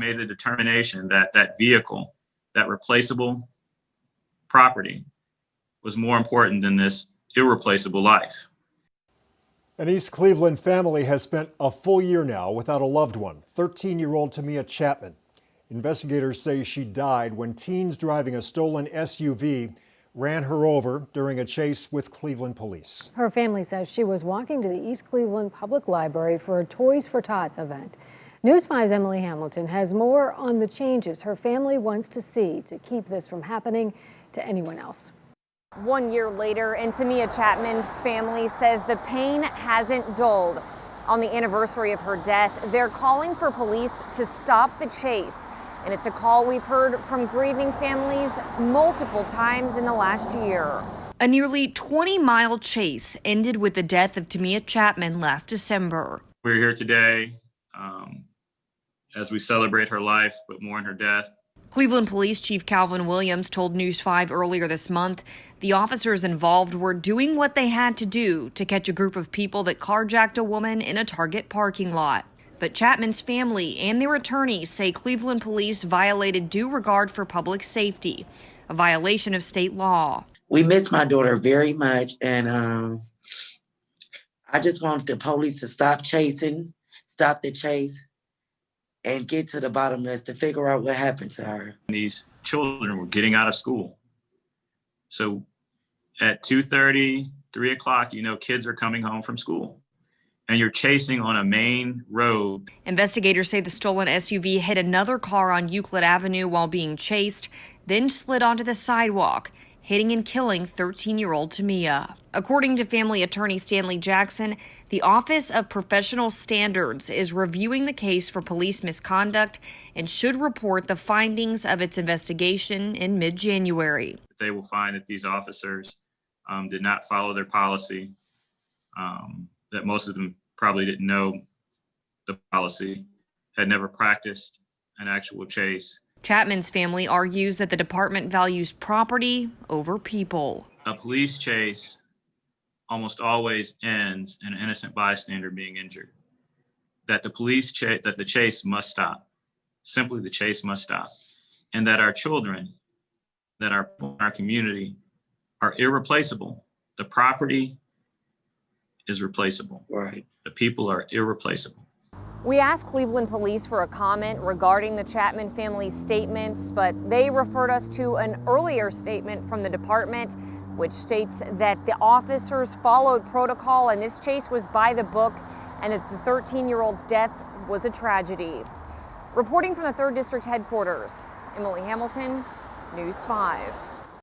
made the determination that that vehicle, that replaceable property, was more important than this irreplaceable life. An East Cleveland family has spent a full year now without a loved one, 13-year-old Tamia Chappman. Investigators say she died when teens driving a stolen SUV ran her over during a chase with Cleveland police. Her family says she was walking to the East Cleveland Public Library for a Toys for Tots event. News 5's Emily Hamilton has more on the changes her family wants to see to keep this from happening to anyone else. 1 year later, and Tamia Chappman's family says the pain hasn't dulled. On the anniversary of her death, they're calling for police to stop the chase. And it's a call we've heard from grieving families multiple times in the last year. A nearly 20-mile chase ended with the death of Tamia Chappman last December. We're here today as we celebrate her life, but mourn her death. Cleveland Police Chief Calvin Williams told News 5 earlier this month the officers involved were doing what they had to do to catch a group of people that carjacked a woman in a Target parking lot. But Chapman's family and their attorneys say Cleveland police violated due regard for public safety, a violation of state law. We miss my daughter very much, and I just want the police to stop the chase, and get to the bottom of this to figure out what happened to her. These children were getting out of school. So at 2:30, 3 o'clock, kids are coming home from school. And you're chasing on a main road. Investigators say the stolen SUV hit another car on Euclid Avenue while being chased, then slid onto the sidewalk, hitting and killing 13-year-old Tamia. According to family attorney Stanley Jackson, the Office of Professional Standards is reviewing the case for police misconduct and should report the findings of its investigation in mid-January. They will find that these officers did not follow their policy, that most of them probably didn't know the policy, had never practiced an actual chase. Chapman's family argues that the department values property over people. A police chase almost always ends in an innocent bystander being injured. That the chase must stop. Simply the chase must stop. And that our children, that our community are irreplaceable. The property is replaceable. Right. The people are irreplaceable. We asked Cleveland police for a comment regarding the Chapman family's statements, but they referred us to an earlier statement from the department, which states that the officers followed protocol and this chase was by the book, and that the 13-year-old's death was a tragedy. Reporting from the 3rd District headquarters, Emily Hamilton, News 5.